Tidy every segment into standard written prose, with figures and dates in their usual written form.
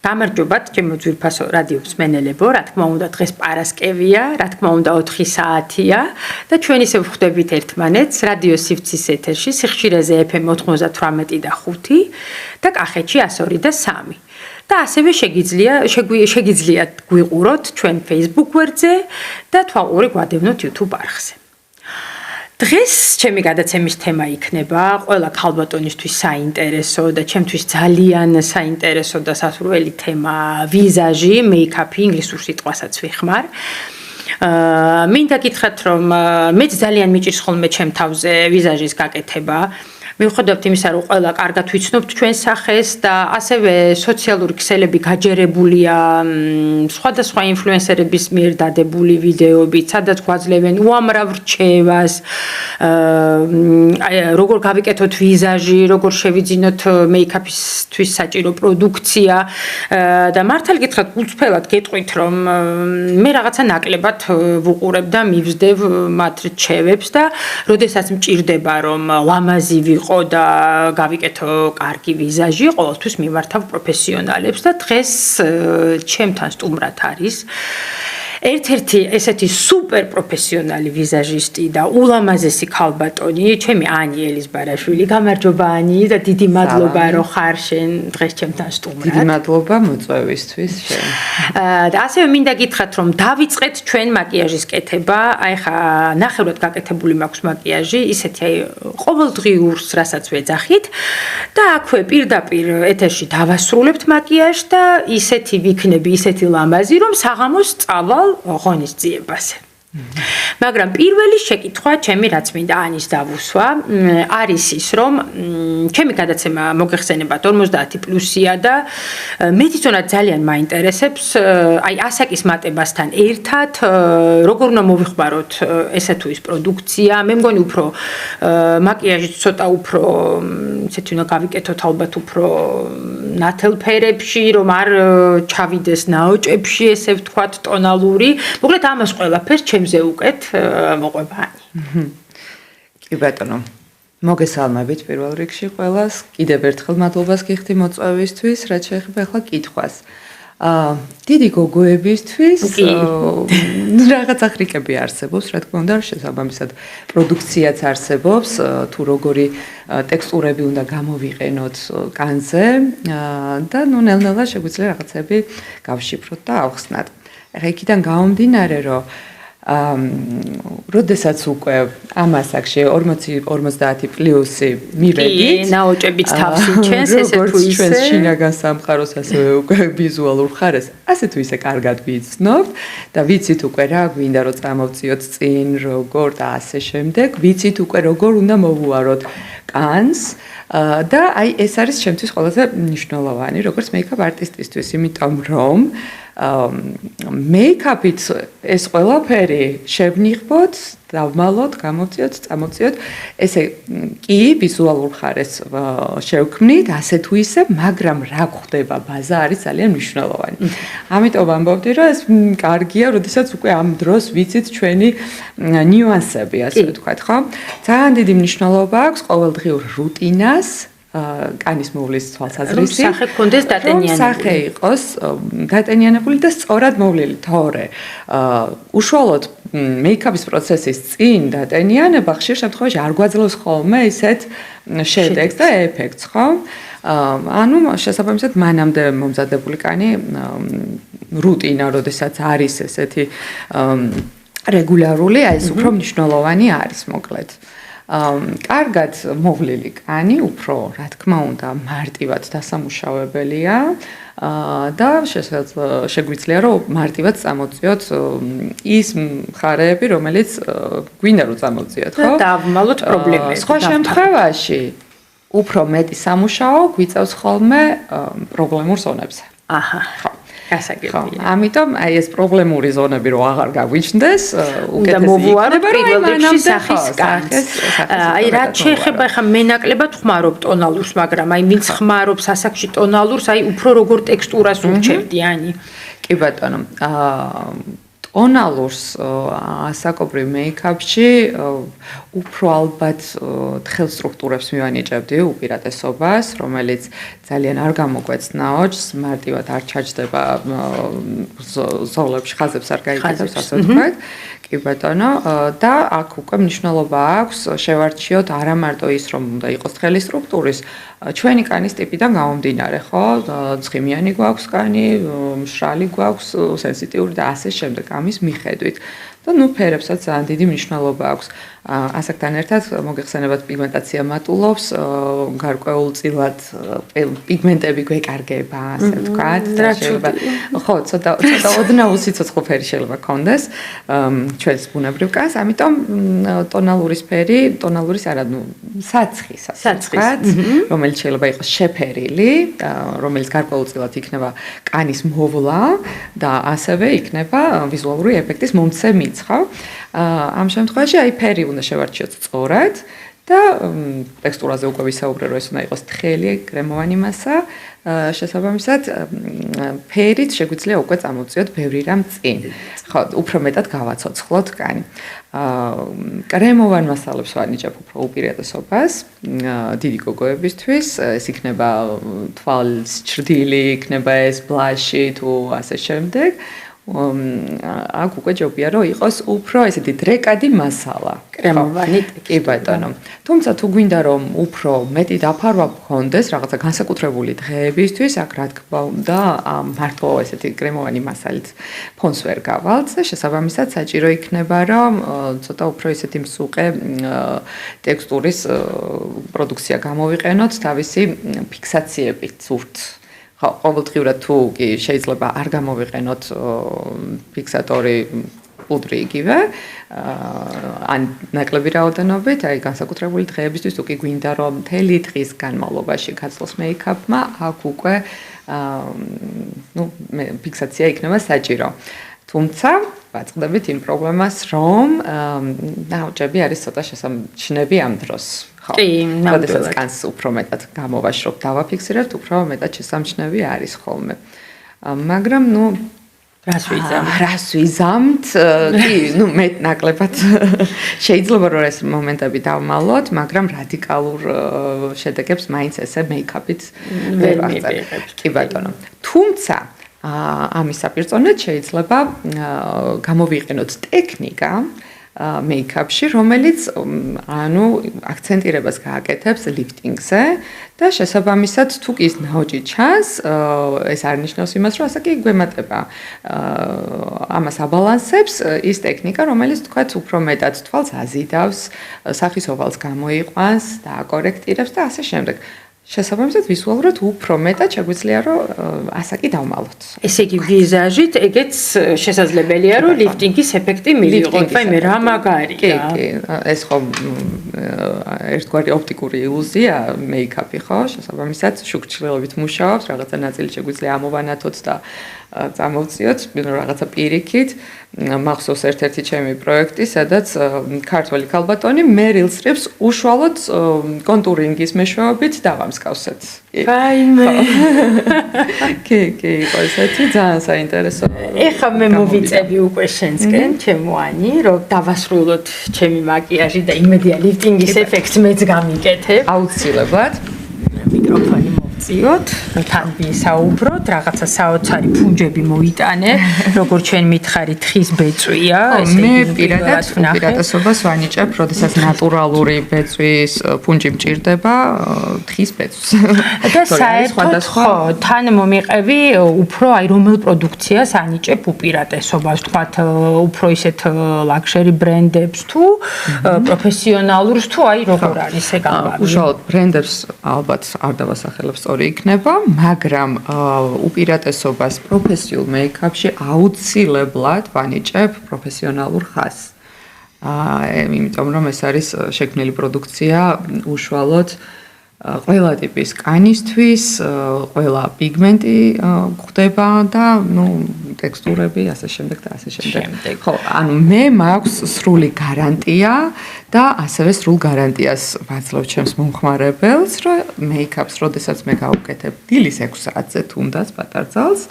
გამარჯობათ, ჩემო ძვირფასო რადიო მსმენელებო, რა თქმა უნდა დღეს პარასკევია, რა თქმა უნდა 4 საათია და ჩვენ ისევ ხვდებით ერთმანეთს რადიო სივრცის ეთერში, სიხშირეზე FM 98 და 5 და კახეთში 102 და 3. და ასევე შეგიძლიათ გვიყუროთ ჩვენ Facebook გვერდზე და თვალყური გვადევნოთ YouTube არხზე. დღეს ჩემი გადაცემის თემა იქნება ყველა ქალბატონისთვის საინტერესო და ჩემთვის ძალიან საინტერესო და სასურველი თემა ვიზაჟი, მეიქაპი, ინგლისურ სიტყვასაც ვიხმარ. მინდა გითხრათ, რომ მეც ძალიან მიჭირს ხოლმე ჩემ თავზე ვიზაჟის გაკეთება. მიუხედავად იმისა, რომ ყველა კარგად ვიცნობთ ჩვენ სახეს და ასევე სოციალური ქსელები გაჯერებულია სხვადასხვა ინფლუენსერების მიერ დადებული ვიდეოებით, სადაც გვაძლევენ უამრავ რჩევას, როგორ გავიკეთოთ ვიზაჟი, როგორ შევიძინოთ მეიქაპისთვის საჭირო პროდუქცია და მართალ გითხრათ, გულწრფელად გეტყვით, რომ მე რაღაცა ნაკლებად ვუყურებ და მივსდევ მათ რჩევებს და როდესაც მჭირდება, რომ ლამაზი ვიყო და გავიკეთო კარგი ვიზაჟი, ყოველთვის მიმართავ პროფესიონალებს და დღეს ჩემთან სტუმრად არის ერთ-ერთი ესეთი სუპერ პროფესიონალი ვიზაჟისტი და ულამაზესი ქალბატონი, ჩემი ანი ელიზბარაშვილი. გამარჯობა ანი და დიდი მადლობა რომ ხარ შენ დღეს ჩემთან სტუმრად. დიდი მადლობა მოწვევისთვის შენ. და ასევე მინდა გითხრათ, რომ დავიწყეთ ჩვენ მაკიაჟის კეთება. აი ხა ნახევრად გაკეთებული მაქვს მაკიაჟი, ისეთი ყოველდღიურს, რასაც ვეძახით და აქვე პირდაპირ ეთერში დავასრულებთ მაკიაჟს და ისეთი ვიქნები, ისეთი ლამაზი, რომ საღამოს წავალ ღონისძიებაზე. მაგრამ პირველი შეკითხვა ჩემი რაც მინდა ანის დავუსვა არის ის რომ ჩემი გადაცემა მოგეხსენებათ 50+-ია და მედიცინა ძალიან მაინტერესებს აი ასაკის მატებასთან ერთად როგორ უნდა მოვიხმაროთ ესე თუ ის პროდუქცია მე მგონი უფრო მაკიაჟი ცოტა უფრო ისეთი უნდა გავიკეთოთ ალბათ უფრო ნათელ ფერებში რომ არ ჩავიდეს ნაოჭებში ესე ვთქვათ ტონალური მოკლედ ამას ყველაფერს ჩემზე უკეთ მოყვებანი. კი ბატონო. მოგესალმებით პირველ რიგში ყველას. კიდევ ერთხელ მადლობას გიხდი მოწვევისთვის, რაც შეეხება ახლა კითხვას. დიდი გოგოებისთვის რაღაცა ხრიკები არსებობს, რა თქმა უნდა, შესაბამისად პროდუქციაც არსებობს, თუ როგორი ტექსტურები უნდა გამოვიყენოთ კანზე და ნუ ნელ-ნელა შეგვიძლია რაღაცები გავშიფროთ და ავხსნათ. ახლა იქიდან გამომდინარე, რომ როდესაც უკვე ამ ასაკში 40+ მივედით, ნაოჭებით თავს იჩენს ესე თუ ისე, ჩვენ შინაგან სამყაროს ასევე უკვე ვიზუალურ ხარეს, ასე თუ ისე კარგად ვიცნობთ და ვიცით უკვე რა გვინდა რომ წამოვწიოთ წინ, როგორ და ასე შემდეგ, ვიცით უკვე როგორ უნდა მოვუაროთ კანს და აი ეს არის ჩემთვის ყველაზე მნიშვნელოვანი, როგორც მეიქაპ არტისტისთვის, იმიტომ რომ მეიქაპით ეს ყველაფერი შევნიღბოთ, დავმალოთ, გამოვწიოთ, წამოვწიოთ, ესე კი ვიზუალურ ხარეს შევქმნით, ასე თუ ისე, მაგრამ რა გვხდება ბაზა არის ძალიან მნიშვნელოვანი. ამიტომ ვამბობდი, რომ ეს კარგია, როდესაც უკვე ამ დროს ვიცით ჩვენი ნიუანსები, ასე ვთქვათ, ხო? ძალიან დიდი მნიშვნელობა აქვს ყოველდღიურ რუტინას. კანის მოვლის თვალსაზრისი. სახე გქონდეს დატენიანებული. სახე იყოს დატენიანებული და სწორად მოვლილი, თორე უშუალოდ მეიქაპის პროცესის წინ დატენიანება ხშირ შემთხვევაში არ გვაძლევს ხოლმე ისეთ შედეგს და ეფექტს, ხო? ანუ შესაბამისად მანამდე მომზადებული კანი რუტინა, როდესაც არის ესეთი რეგულარული, აი ეს უფრო მნიშვნელოვანი არის, მოკლედ. კარგად მოვლილი კანი უფრო, რა თქმა უნდა, მარტივად დასამუშავებელია და შეგვიძლია რომ მარტივად წამოწიოთ ის მხარეები, რომელიც გვინდა რომ წამოწიოთ, ხო? და დავმალოთ პრობლემები. სხვა შემთხვევაში უფრო მეტი სამუშაო გვიწევს ხოლმე პრობლემურ ზონებზე. აჰა. ხო. გასაგებია. ამიტომ აი ეს პრობლემური ზონები რო აღარ გაგვიჩნდეს, უკეთესი მოვუაროთ პირველ რიგში სახის კანს. აი რაც შეეხება ხა მე ნაკლებად ხმარობ ტონალურს, მაგრამ აი ვინც ხმარობს ასაკში ტონალურს, აი უფრო როგორ ტექსტურას ურჩევდი ანი. კი ბატონო. ტონალურს ასაკობრივ მეიქაპში უფრო ალბათ თხელ სტრუქტურებს მივანიჭებდი უპირატესობას, რომელიც ძალიან არ გამოგვეცნაოჩს, მარტივად არ ჩაჯდება ზოლებში, ხაზებს არ გაიგებს, ასე ვთქვათ. კი ბატონო, და აქ უკვე მნიშვნელობა აქვს შევარჩიოთ არა მარტო ის, რომ უნდა იყოს თხელი სტრუქტურის, ჩვენი კანის ტიპიდან გამომდინარე, ხო? ცხიმიანი გვაქვს კანი, მშრალი გვაქვს, სენსიტიური და ასე შემდეგ ამის მიხედვით. და ნუ ფერებსაც ძალიან დიდი მნიშვნელობა აქვს. ასაკთან ერთად მოგეხსენებათ პიგმენტაცია მატულობს, გარკვეულწილად პიგმენტები გვეკარგება, ასე ვთქვათ. შეიძლება ხო, ცოტა ოდნავ სიცოცხლე ფერი შეიძლება გქონდეს ჩვენს ბუნებრივ კანს, ამიტომ ტონალურის ფერი, ტონალურის არა, ნუ საცხის, ასე ვთქვათ, რომელიც შეიძლება იყოს შეფერილი, რომელიც გარკვეულწილად იქნება კანის მოვლა და ასევე იქნება ვიზუალური ეფექტის მომცემი. ამ შემთხვევაში აი ფერი უნდა შევარჩიოთ სწორად და ტექსტურაზე უკვე ვისაუბრე, რომ ეს უნდა იყოს თხელი, კრემოვანი მასა. შესაბამისად, ფერით შეგვიძლია უკვე წამოვწიოთ ბევრი რამ წინ. ხო, უფრო მეტად გავაცოცხლოთ კანი. კრემოვან მასალებს ვანიჭებ უფრო უპირატესობას დიდი გოგოებისთვის, ეს იქნება თვალის ჭრდილი, იქნება ეს ბლაში თუ ასე შემდეგ. აქ უკვე ჯობია რომ იყოს უფრო ესეთი დრეკადი მასალა, კრემოვანი. კი ბატონო. თუმცა თუ გვინდა რომ უფრო მეტი დაფარვა გქონდეს რაღაცა განსაკუთრებული დღეებისთვის, აქ რა თქმა უნდა, მარტო ესეთი კრემოვანი მასალით ფონს ვერ გავალთ და შესაბამისად საჭირო იქნება რომ ცოტა უფრო ესეთი მსუყე ტექსტურის პროდუქცია გამოვიყენოთ თავისი ფიქსაციებით ზურთ. ხო, ყოველდღიურად თუ კი შეიძლება არ გამოვიყენოთ ფიქსატორი პუდრი იგივე, ან ნაკლები რაოდენობით, აი განსაკუთრებული დღეებისთვის თუ კი გვინდა რომ მთელი დღის განმავლობაში გაწლოს მეიქაპმა, აქ უკვე ნუ ფიქსაცია იქნება საჭირო. თუმცა ვაწყდებით იმ პრობლემას, რომ ნაოჭები არის ცოტა შესამჩნევი ამ დროს. კი, როდესაც კანს უფრო მეტად გამოვაშრობ, დავაფიქსირებთ, უფრო მეტად შესამჩნევი არის ხოლმე. მაგრამ ნუ რას ვიზამთ? კი, ნუ მეტ ნაკლებად შეიძლება რომ ეს მომენტები დავმალოთ, მაგრამ რადიკალურ შედეგებს მაინც ესე მეიქაპით ვერ ვაღწევ. კი ბატონო. თუმცა ამის საპირწონედ შეიძლება გამოვიყენოთ ტექნიკა მეიქაპში, რომელიც ანუ აქცენტირებას გააკეთებს ლიფტინგზე და შესაბამისად თუ კი ის ნაოჭი ჩანს, ეს არ ნიშნავს იმას, რომ ასაკი გვემატება. ამას აბალანსებს ის ტექნიკა, რომელიც თქვათ უფრო მეტად თვალს აზიდავს, სახის ოვალს გამოიყვანს და აკორექტირებს და ასე შემდეგ. შესაბამისად ვიზუალურად უფრო მეტად შეგვიძლია რომ ასაკი დავმალოთ. ესე იგი ვიზაჟით ეგეც შესაძლებელია რომ ლიფტინგის ეფექტი მივიღოთ. მე რა მაგარია. კი, ეს ხო ერთგვარი ოპტიკური ილუზია მეიქაპი ხო? შესაბამისად შუქჭრილობით მუშაობს, რაღაცა ნაწილი შეგვიძლია ამოვანათოთ და წამოვწიოთ რაღაცა პირიქით. მახსოვს ერთ-ერთი ჩემი პროექტი, სადაც ქართველი ქალბატონი მერილსტრიპს უშუალოდ კონტურინგის მეშვეობით დავამსკავსეთ. რაიმე. კი, იყო ესეთი ძალიან საინტერესო. ეხლა მე მოვიწევი უკვე შენსკენ, ჩემო ანი, რომ დავასრულოთ ჩემი მაკიაჟი და იმედია ლიფტინგის ეფექტს მეც გამიკეთებ. აუცილებლად. მიკროფონი მოვწიოთ, თან ვისაუბროთ, რაღაცა საოცარი ფუნჯები მოიტანე, როგორც ჩვენ მითხარით, თხის ბეწვია, მე პირადადობას ვანიჭებ, როდესაც ნატურალური ბეწვის ფუნჯი მჭირდება, თხის ბეწვს. და საერთოდ ხო, თან მომიყევი უფრო აი რომელ პროდუქციას ანიჭებ უპირატესობას, თქვათ, უფრო ისეთ ლაქშერი ბრენდებს თუ პროფესიონალურს თუ აი როგორ არის ეგ ამბავი. უშუალოდ ბრენდებს ალბათ არ დავასახელებ სწორი იქნება, მაგრამ უპირატესობას პროფესიულ მეიქაპში აუცილებლად ვანიჭებ პროფესიონალურ ხაზს. იმიტომ რომ ეს არის შექმნილი პროდუქცია უშუალოდ ყველა ტიპის კანისთვის, ყველა პიგმენტი გვხვდება და ნუ ტექსტურები, ასე შემდეგ და ასე შემდეგ. ხო, ანუ მე მაქვს სრული გარანტია და ასევე სრულ გარანტიას ვაძლევ ჩემს მომხმარებელს, რომ მეიქაპს, როდესაც მე გავუკეთებ დილის 6 საათზე თუნდაც პატარძალს,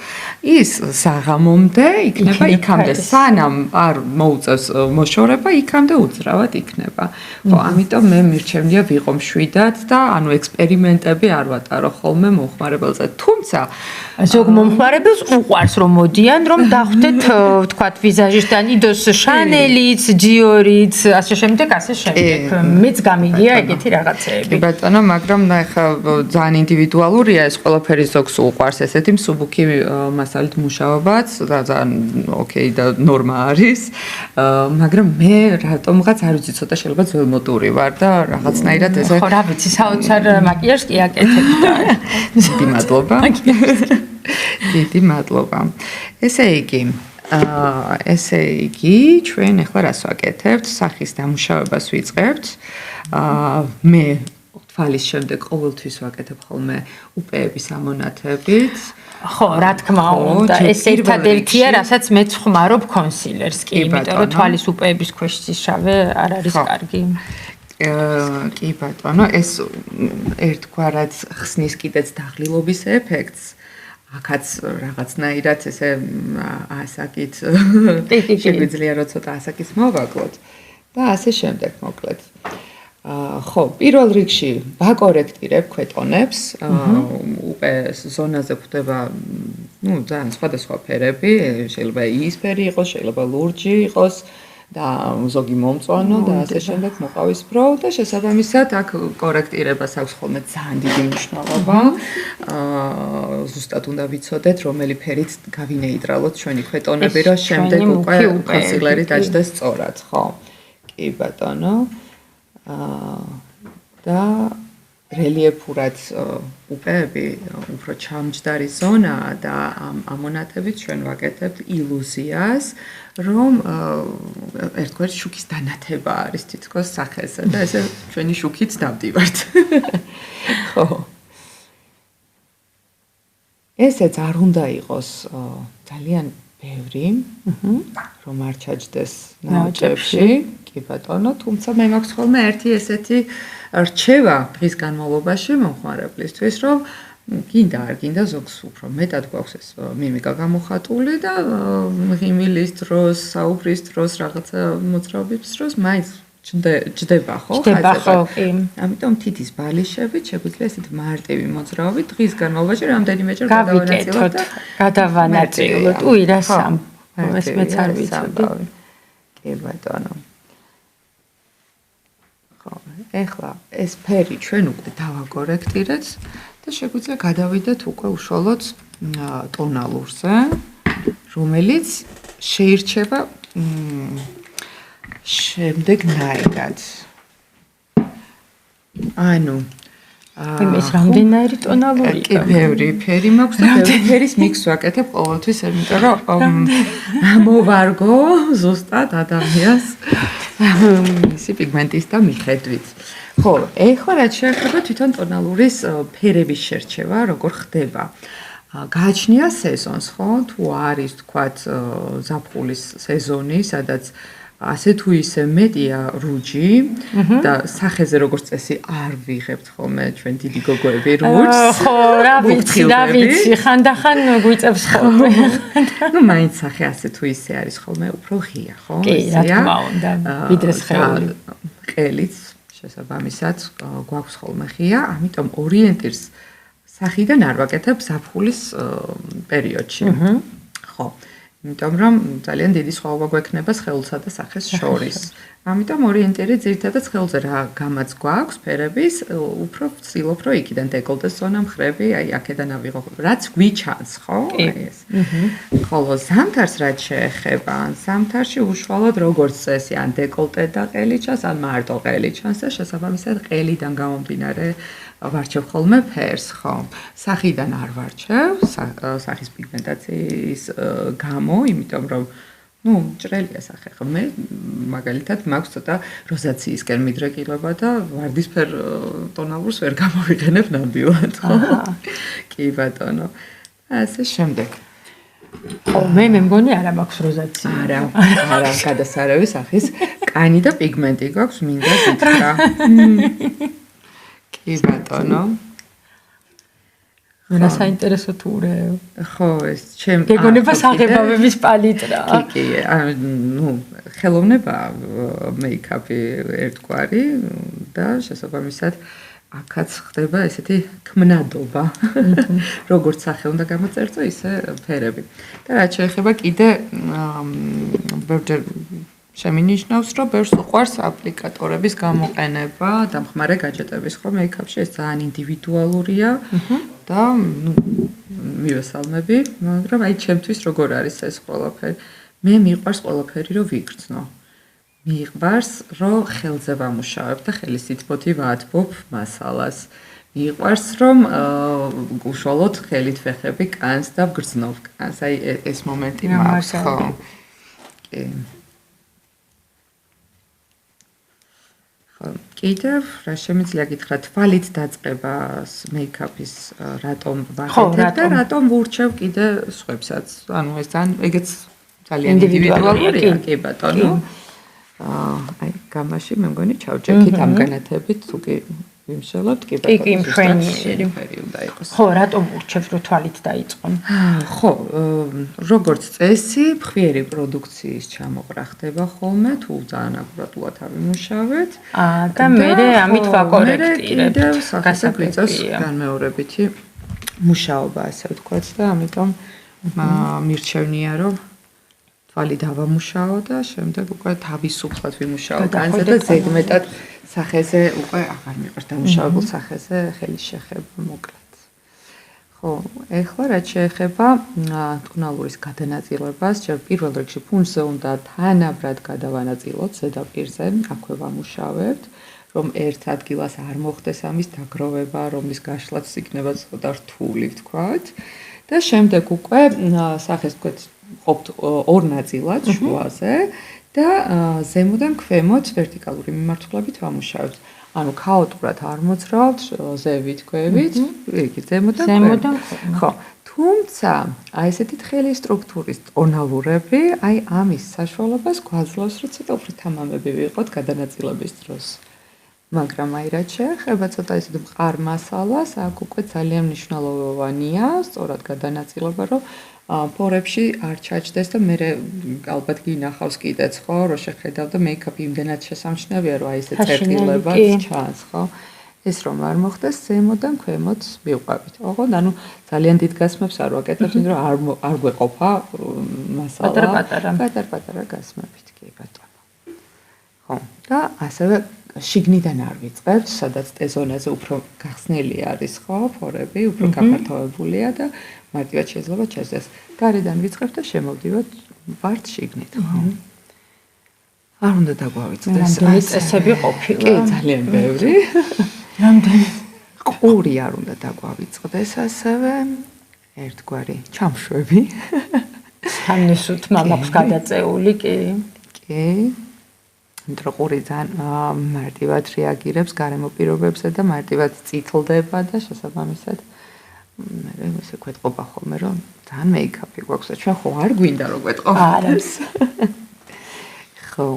ის საღამომდე იქნება იქამდე, სანამ არ მოუწევს მოშორება, იქამდე უძრავად იქნება. ხო, ამიტომ მე მირჩენია ვიყო მშვიდად და ანუ ექსპერიმენტები არ ვატარო ხოლმე მომხმარებელზე. თუმცა ზოგ მომხმარებელს უყვარს რომ მოდიან, რომ დახვდეთ, ვთქვათ, ვიზაჟისტთან იდოს შანელიც, დიორიც, ასე შემდეგ, ასე შემდეგ. მეც გამიგია ეგეთი რაღაცეები. კი ბატონო, მაგრამ ეხლა ძალიან ინდივიდუალურია ეს ყველაფერი ზოგს უყვარს ესეთი მსუბუქი მასალით მუშაობაც და ძალიან ოკეი და ნორმა არის. მაგრამ მე რატომღაც არ ვიცი, ცოტა შეიძლება ძველმოდური ვარ და რაღაცნაირად ესე ხო, რა ვიცი, საოცარ მაკიაჟს კი აკეთებ და დიდი მადლობა. დიდი მადლობა. ესე იგი, ჩვენ ახლა რას ვაკეთებთ? სახის დამუშავებას ვიწყებთ. მე თვალის შემდეგ ყოველთვის ვაკეთებ ხოლმე უპეების ამონათებით. ხო, რა თქმა უნდა, ეს ერთადერთია, რასაც მეც ხმარობ კონსილერს, კი, იმიტომ რომ თვალის უპეების ქვეშ შავე არ არის კარგი. კი ბატონო, ეს ერთგვარად ხსნის კიდეც დაღლილობის ეფექტს. აქაც რაღაცნაირად ესე ასაკით შეგვიძლია რომ ცოტა ასაკის მოვაკლოთ და ასე შემდეგ მოკლედ. ხო, პირველ რიგში ვაკორექტირებ ქვეტონებს, უპეს ზონაზე გვხვდება, ძალიან სხვადასხვა ფერები, შეიძლება იისფერი იყოს, შეიძლება ლურჯი იყოს და ზოგი მომწვანო და ასე შემდეგ მოყავისფრო და შესაბამისად აქ კორექტირებას აქვს ხოლმე ძალიან დიდი მნიშვნელობა. ზუსტად უნდა ვიცოდეთ, რომელი ფერით გავინეიტრალოთ ჩვენი ქვეტონები, რომ შემდეგ უკვე კონსილერი დაჯდეს სწორად, ხო? კი ბატონო. და რელიეფურად უპეები უფრო ჩამჯდარი ზონაა და ამონათებით ჩვენ ვაკეთებთ ილუზიას, რომ ერთგვარი შუქის დანათება არის თითქოს სახეზე და ესე ჩვენი შუქით დავდივართ. ხო. ესეც არ უნდა იყოს ძალიან ბევრი, რომ არ ჩაჯდეს ნაოჭებში. კი ბატონო, თუმცა მე მაქვს ხოლმე ერთი ესეთი რჩევა დღის განმავლობაში მომხმარებლისთვის, რომ გინდა არ გინდა ზოგს უფრო მეტად გვაქვს ეს მიმიკა გამოხატული და ღიმილის დროს, საუბრის დროს, რაღაცა მოძრაობის დროს მაინც ჯდება ხო? ჯდება ხო, კი. ამიტომ თითის ბალიშებით შეგვიძლია ესეთ მარტივი მოძრაობით დღის განმავლობაში რამდენიმეჯერ გადავანაწილოთ. უი, რა სამ. ეს მეც არ ვიცოდი. კი ბატონო. ეხლა ეს ფერი ჩვენ უკვე დავაკორექტირეთ და შეგვიძლია გადავიდეთ უკვე უშუალოდ ტონალურზე, რომელიც შეირჩება შემდეგნაირად. ანუ ეს რამდენიერი ტონალური? კი, ბევრი ფერი მაქვს და ბევრი ფერის მიქსს ვაკეთებ ყოველთვის, იმიტომ რომ მოვარგო ზუსტად ადამიანს ისი პიგმენტის და მიხედვით. ხო, ეხლა რაც შეეხება თვითონ ტონალურის ფერების შერჩევა, როგორ ხდება? გააჩნია სეზონს, ხო? თუ არის, თქვათ, ზაფხულის სეზონი, სადაც ასე თუ ისე მეტია რუჯი და სახეზე როგორც წესი არ ვიღებთ ხოლმე ჩვენ დიდი გოგოები რუჯს. ხო, რა ვიცი, ხანდახან გვიწევს ხოლმე. ნუ მაინც სახე ასე თუ ისე არის ხოლმე უფრო ღია, ხო? კი, რა თქმა უნდა, ვიდრე სხეული. ყელიც შესაბამისად გვაქვს ხოლმე ღია, ამიტომ ორიენტირს სახიდან არ ვაკეთებ ზაფხულის პერიოდში. ხო. იმიტომ რომ ძალიან დიდი სხვაობა გვექნება სხეულსა და სახეს შორის. ამიტომ ორიენტირი ძირითადად სხეულზე რა გამაც გვაქვს ფერების, უფრო ვცდილობ რომ იქიდან დეკოლტეს ზონა მხრები, აი აქედან ავიღო, რაც გვიჩანს, ხო? აი ეს. ხოლო ზამთარს რაც შეეხება, ზამთარში უშუალოდ როგორც წესი, ან დეკოლტე და ყელი ჩანს, ან მარტო ყელი ჩანს და შესაბამისად ყელიდან გამომდინარე ვარჩევ ხოლმე ფერს, ხო? სახიდან არ ვარჩევ, სახის პიგმენტაციის გამო, იმიტომ რომ ჭრელია სახე, ხო? მე მაგალითად მაქვს ცოტა როზაციისკენ მიდრეკილება და ვარდისფერ ტონალურს ვერ გამოვიყენებ ნამდვილად, ხო? კი ბატონო. ასე შემდეგ. ხო, მე მგონი არა მაქვს როზაცია. არა, გადასარევი სახის კანი და პიგმენტი გვაქვს, მინდა გითხრა. კი ბატონო. რა საინტერესო თურე. ხო, ეს ჩემ გეგონება საღებავების პალიტრა. კი, ხელოვნება მეიქაპი ერთგვარი და შესაბამისად აქაც ხდება ესეთი ქმნადობა. როგორც სახე უნდა გამოწერწო, ისე ფერები. და რაც შეეხება კიდე ბევრჯერ შემინიშნავს, რომ ბევრს უყვარს აპლიკატორების გამოყენება, დამხმარე გაჯეტების ხო მეიქაპში, ეს ძალიან ინდივიდუალურია და მივესალმები, მაგრამ აი ჩემთვის როგორ არის ეს ყველაფერი? მე მიყვარს ყველაფერი რომ ვიგრძნო. მიყვარს რომ ხელზე ვამუშავებ და ხელის სითბოთი ვაათბობ მასალას. მიყვარს რომ უშუალოდ ხელით ვეხები კანს და ვგრძნობ კანს. აი ეს მომენტი მაქვს, ხო? კი. კიდევ რა შემიძლია გითხრა თვალით დაწყებას მეიქაპის რატომ ვახეთებ და რატომ ვურჩევ კიდე სხვებსაც? ანუ ეს ეგეც ძალიან ინდივიდუალურია, კი ბატონო. აი გამაში მე მგონი ჩავჭერქით ამ განათებით თუ კი ვიმშველებთ კი ბატონო. კი მფრენიერი უნდა იყოს. ხო, რატომ ურჩევთ რომ თვალით დაიწყონ? ხო, როგორც წესი, ფხვიერი პროდუქციის ჩამოყრა ხდება ხოლმე, თუ ძალიან აკურატულად ავიმუშავეთ. და მე ამით ვაკორექტირებ. კიდევ სახესა გვიწევს განმეორებითი მუშაობა, ასე ვთქვათ და ამიტომ მირჩევნია რომ თვალი დავამუშაო და შემდეგ უკვე თავისუფლად ვიმუშაო განზე და ზედმეტად სახეზე უკვე აღარ მიყვარს დამუშავებულ სახეზე ხელის შეხება მოკლედ. ხო, ეხლა რაც შეეხება ტონალურის გადანაწილებას, ჯერ პირველ რიგში ფუნჯზე უნდა თანაბრად გადავანაწილოთ ზედაპირზე, აქვე ვამუშავებთ, რომ ერთ ადგილას არ მოხდეს ამის დაგროვება, რომლის გაშლაც იქნება ცოტა რთული, ვთქვათ. და შემდეგ უკვე სახეს ვთქვათ ყოფთ ორ ნაწილად შუაზე და ზემოდან ქვემოთ ვერტიკალური მიმართულებით ვამუშავებთ. ანუ ქაოტურად არ მოძრავთ ზევით, ქვევით, იგი ზემოდან ქვემოთ. ხო, თუმცა აი ესეთი თხელი სტრუქტურის ტონალურები, აი ამის საშუალებას გვაძლევს, რომ ცოტა უფრო თამამები ვიყოთ გადანაწილების დროს. მაგრამ აი რაც შეეხება ცოტა ისეთ მყარ მასალას, აქ უკვე ძალიან მნიშვნელოვანია სწორად გადანაწილება, რომ პორებში არ ჩაჯდეს და მე ალბათ გინახავს კიდეც ხო, რომ შეხედავ და მეიქაპი იმდენად შესამჩნევია, რომ აი ესე წერტილებად ჩანს, ხო? ეს რომ არ მოხდეს, ზემოდან ქვემოთ მივყვებით. ოღონდ ანუ ძალიან დიდ გასმებს არ ვაკეთებ, იმიტომ რომ არ გვეყოფა მასალა. პატარ-პატარა გასმებით, კი ბატონო. ხო, და ასევე შიგნიდან არ ვიწყებთ, სადაც ტეზონაზე უფრო გახსნილი არის, ხო, ფორები, უფრო გაფართოებულია და მარტივად შეიძლება ჩასდეს. გარედან ვიწყებთ და შემოვდივართ ვართ შიგნით, ხო? არ უნდა დაგვავიწყდეს. რამდენი წესები ყოფილა? კი, ძალიან ბევრი. რამდენი? ყური არ უნდა დაგვავიწყდეს ასევე. ერთგვარი ჩამშვები. სამნისუთ მამაქვს გადაწეული, კი. კი. იმიტომ ყური ძალიან მარტივად რეაგირებს გარემო პირობებზე და მარტივად წითლდება და შესაბამისად მე ესე გვეტყობა ხოლმე რომ ძალიან მეიქაპი გვაქვს და ჩვენ ხო არ გვინდა რომ გვეტყობს. ხო.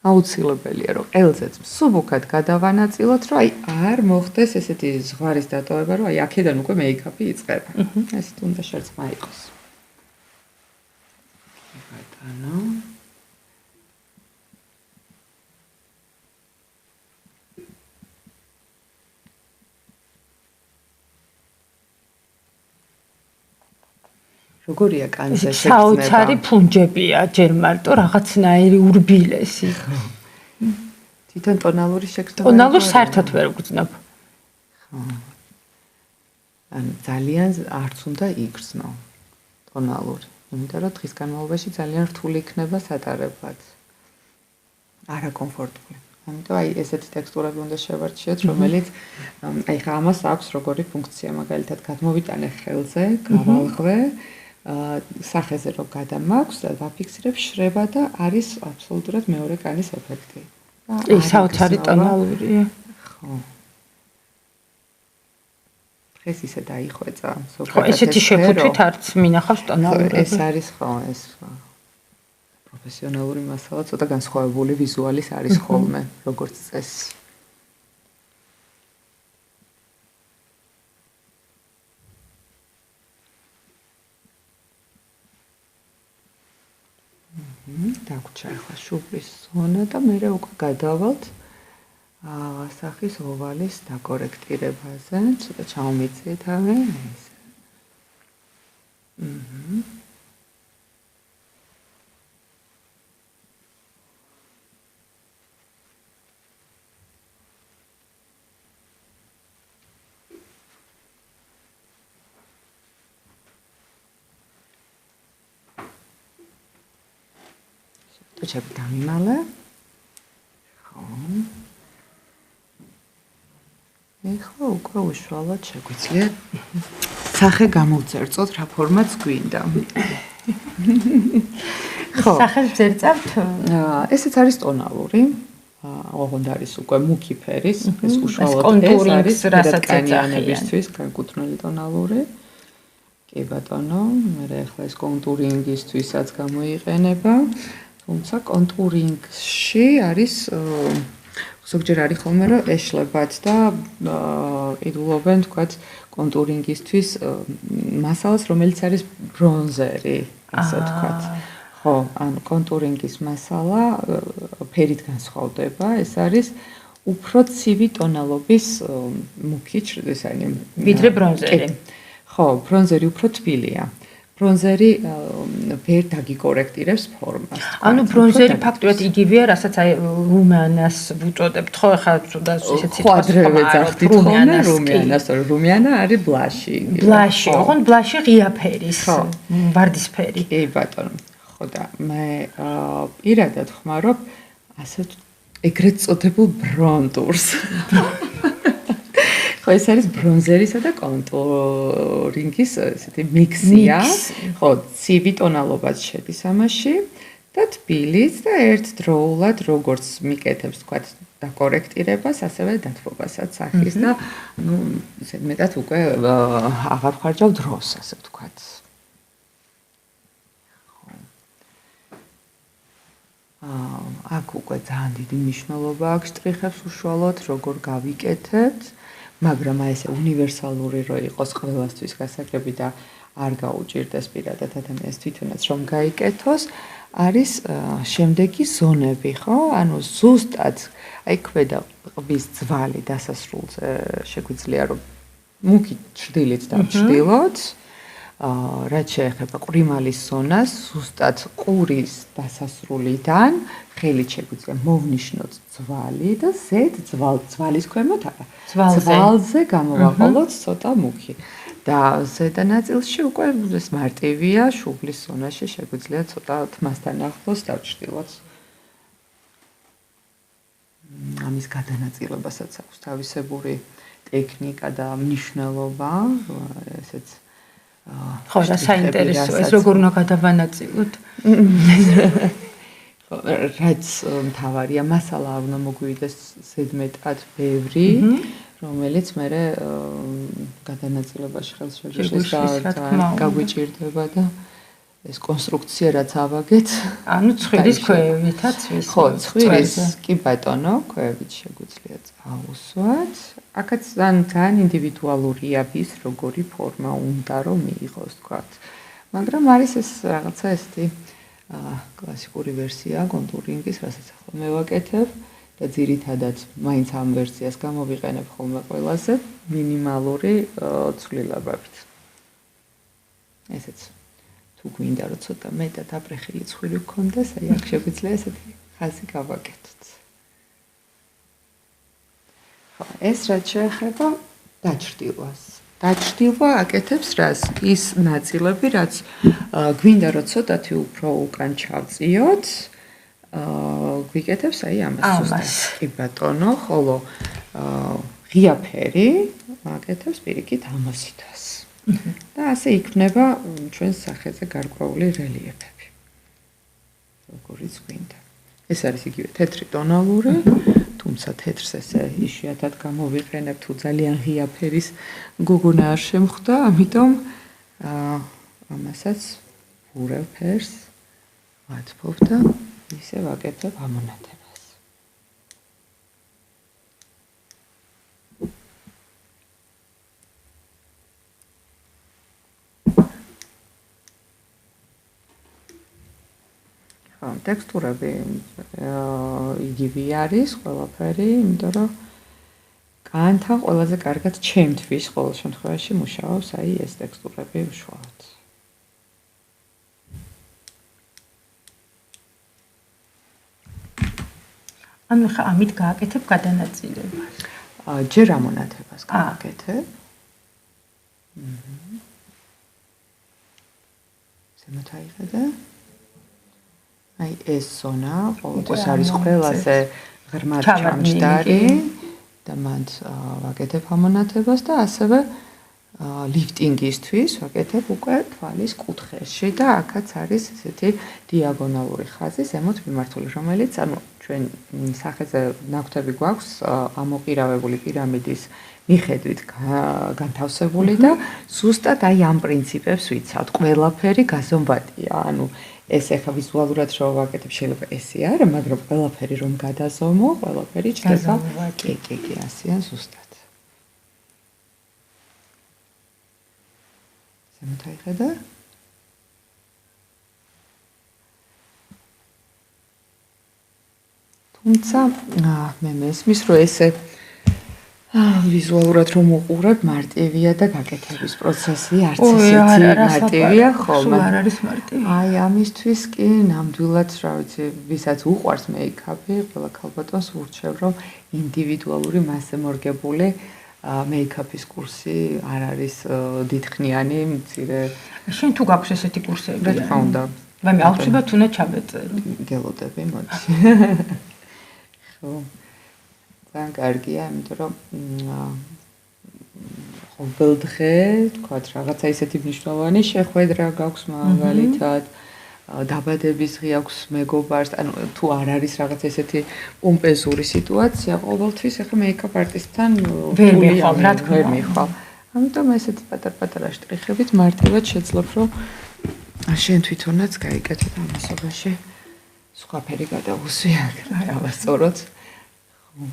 აუცილებელია რომ ყელზეც მსუბუქად გადავანაწილოთ, რომ აი არ მოხდეს ესეთი ზღვარის დატოვება, რომ აი აქედან უკვე მეიქაპი იწყება. ეს თუნდა შერწყმა იყოს. ბატონო როგორია კანზე შეგრძნება? საოცარი ფუნჯებია, ჯერ მარტო რაღაცნაირი ურბილესი. თვითონ ტონალური შეგრძნება. ტონალურს საერთოდ ვერ ვგრძნობ. ხო. ან ძალიან არც უნდა იგრძნო ტონალური. იმიტომ რომ დღის განმავლობაში ძალიან რთული იქნება სატარებლად. არაკომფორტული. ამიტომ აი ესეთი ტექსტურები უნდა შევარჩიოთ, რომელიც აი ხა ამას აქვს როგორი ფუნქცია, მაგალითად გადმოვიტანე ხელზე, გავალღვე სახეზე რომ გადამაქვს და ვაფიქსირებ შრება და არის აბსოლუტურად მეორე კანის ეფექტი. ის საოცარი ტონალურია. ხო. დღეს ისე დაიხვეწა. ხო, ესეთი შეფუთვით არც მინახავს ტონალურად. ეს არის ხო, ეს პროფესიონალური მასალა, ცოტა განსხვავებული ვიზუალის არის ხოლმე, როგორც წესი. დაგვრჩა ახლა შუბლის ზონა და მე უკვე გადავალთ სახის ოვალის დაკორექტირებაზე, ცოტა ჩავმიწიეთ ამე ეს. ჩები დამიმალე. ხო. ეხლა უკვე უშუალოდ შეგვიძლია სახე გამოვწერწოთ, რა ფორმაც გვინდა. ხო. სახეს ვწერწავთ? ესეც არის ტონალური. ოღონდ არის უკვე მუქი ფერის, ეს უშუალოდ ეს არის რასაცანიანებისთვის განკუთვნილი ტონალური. კი ბატონო, მე ახლა ეს კონტურინგისთვისაც გამოიყენება. თუმცა კონტურინგში არის ზოგჯერ არის ხოლმე რომ ეშლებათ და იდულობენ თქვათ კონტურინგისთვის მასალას რომელიც არის ბრონზერი ასე თქვათ. ხო, ან კონტურინგის მასალა ფერით განსხვავდება, ეს არის უფრო ცივი ტონალობის მუქი ესენი ვიდრე ბრონზერი. ხო, ბრონზერი უფრო თბილია. ბრონზერი ვერ დაგიკორექტირებს ფორმას. ანუ ბრონზერი ფაქტობრივად იგივეა, რასაც აი რუმიანას ვუწოდებთ, ხო, ახლა ცუდა ისეთ სიტყვაზე ძახდით ხოლმე რუმიანას, რუმიანა არის ბლაში. ბლაში, ოღონდ ბლაში ღია ფერის, ვარდისფერი. კი ბატონო. ხო და მე პირადად ხმარობ ასე ეგრეთ წოდებულ ბრონტურს. ხო, ეს არის ბრონზერისა და კონტურინგის ესეთი მიქსია. ხო, ცივი ტონალობაც შედის ამაში და თბილიც და ერთდროულად როგორც მიკეთებს თქვათ დაკორექტირებას, ასევე დათბობასაც სახის და ნუ ისე მეტად უკვე აღარ ხარჯავ დროს, ასე ვთქვათ. აქ უკვე ძალიან დიდი მნიშვნელობა აქვს შტრიხებს უშუალოდ როგორ გავიკეთებთ. მაგრამ აი ესე უნივერსალური რო იყოს ყველასთვის გასაგები და არ გაუჭირდეს პირადად ადამიანს თვითონაც რომ გაიკეთოს, არის შემდეგი ზონები, ხო? ანუ ზუსტად აი ქვედა ყბის ძვალი დასასრულზე შეგვიძლია რომ მუქი ჭრდილით დავჭრდილოთ. რაც შეეხება ყრიმალის ზონას, ზუსტად ყურის დასასრულიდან ხელით შეგვიძლია მოვნიშნოთ ძვალი და ზედ ძვალის ქვემოთ არა. ძვალზე გამოვაყოლოთ ცოტა მუქი. და ზედა ნაწილში უკვე ეს მარტივია, შუბლის ზონაში შეგვიძლია ცოტა თმასთან ახლოს დავჭრდილოთ. ამის გადანაწილებასაც აქვს თავისებური ტექნიკა და მნიშვნელობა, ესეც ხო, რა საინტერესოა, ეს როგორ უნდა გადავანაწილოთ? რაც მთავარია, მასალა არ უნდა მოგვივიდეს ზედმეტად ბევრი, რომელიც მე გადანაწილებაში ხელს შეგვიძლია გაგვიჭირდება და ეს კონსტრუქცია რაც ავაგეთ, ანუ ცხვირის ქვევითაც ვის. ხო, ცხვირის კი ბატონო, ქვეებით შეგვიძლია წაუსვათ. აქაც ძალიან ინდივიდუალურია ვის როგორი ფორმა უნდა რომ მიიღოს, თქვათ. მაგრამ არის ეს რაღაცა ესეთი კლასიკური ვერსია კონტურინგის, რასაც ახლა მე ვაკეთებ და ძირითადად მაინც ამ ვერსიას გამოვიყენებ ხოლმე ყველაზე მინიმალური ცვლილებებით. ესეც თუ გვინდა რომ ცოტა მეტად აპრეხილი ცხვირი გქონდეს, აი აქ შეგვიძლია ესეთი ხაზი გავაკეთოთ. ხო, ეს რაც შეეხება დაჭრდილვას. დაჭრდილვა აკეთებს რას? ის ნაწილები, რაც გვინდა რომ ცოტათი უფრო უკან ჩავწიოთ, გვიკეთებს აი ამას. კი ბატონო, ხოლო ღია ფერი აკეთებს პირიქით ამასითას. და ასე იქნება ჩვენს სახეზე გარკვეული რელიეფები. როგორიც გვინდა. ეს არის იგივე თეთრი ტონალური, თუმცა თეთრს ესე იშვიათად გამოვიყენებ თუ ძალიან ღია ფერის გუგუნა არ შემხვდა, ამიტომ ამასაც ბურევ ფერს ვათბობ და ისე ვაკეთებ ამონათებას. ტექსტურები იგივე არის ყველაფერი, იმიტომ რომ კანთან ყველაზე კარგად ჩემთვის ყოველ შემთხვევაში მუშაობს აი ეს ტექსტურები უშუალოდ. ანუ ხა ამით გააკეთებ გადანაწილებას. ჯერ ამონათებას გააკეთებ. ზემოთ აიღე. აი ეს ზონა ყოველთვის არის ყველაზე ღრმად ჩამჯდარი და მანდ ვაკეთებ ამონათებას და ასევე ლიფტინგისთვის ვაკეთებ უკვე თვალის კუთხეში და აქაც არის ესეთი დიაგონალური ხაზი ზემოთ მიმართული, რომელიც ანუ ჩვენ სახეზე ნაკვთები გვაქვს ამოყირავებული პირამიდის მიხედვით განთავსებული და ზუსტად აი ამ პრინციპებს ვიცავთ. ყველაფერი გაზომვადია, ანუ ეს ახლა ვიზუალურად რო ვაკეთებ შეიძლება ესე არა, მაგრამ ყველაფერი რომ გადაზომო, ყველაფერი ჩდება კი, ასეა ზუსტად. ზემოთ აიხედა. თუმცა მე მესმის რომ ესე ვიზუალურად რომ უყურებ მარტივია და გაკეთების პროცესი არც ისეთი მარტივია ხოლმე. არ არის მარტივი. აი ამისთვის კი ნამდვილად რა ვიცი, ვისაც უყვარს მეიქაპი, ყველა ქალბატონს ურჩევ რომ ინდივიდუალური მასზე მორგებული მეიქაპის კურსი არ არის დიდხნიანი, მცირე. შენ თუ გაქვს ესეთი კურსები? რა თქმა უნდა. მე აუცილებლად უნდა ჩავეწერო. გელოდები მოდი. ხო. ძალიან კარგია, იმიტომ რომ ყოველ დღე, თქვათ, რაღაცა ისეთი მნიშვნელოვანი შეხვედრა გაქვს მაგალითად, დაბადების დღე აქვს მეგობარს, ანუ თუ არ არის რაღაცა ისეთი პომპეზური სიტუაცია, ყოველთვის ახლა მეიქაპ არტისტთან ვერ მიხვალ, რა თქმა უნდა. მიხვალ. ამიტომ ესეთი პატარ-პატარა შტრიხებით მარტივად შეძლებ, რომ შენ თვითონაც გაიკეთებ ამასობაში სხვა ფერი გადავუსვი, არა ვასწოროთ. ხო.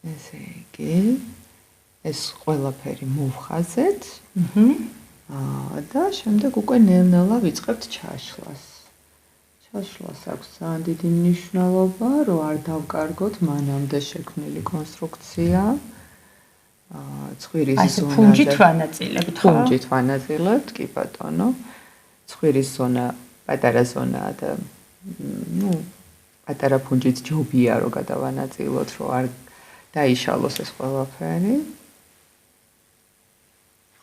ესე იგი ეს ყველაფერი მოვხაზეთ. და შემდეგ უკვე ნელ-ნელა ვიწყებთ ჩაშლას. ჩაშლას აქვს ძალიან დიდი მნიშვნელობა, რომ არ დავკარგოთ მანამდე შექმნილი კონსტრუქცია. ცხვირის ზონა. აი, ფუნჯით ვანაწილებთ, ხო? ფუნჯით ვანაწილებთ, კი ბატონო. ცხვირის ზონა, პატარა ზონაა და პატარა ფუნჯით ჯობია რომ გადავანაწილოთ, რომ არ დაიშალოს ეს ყველაფერი.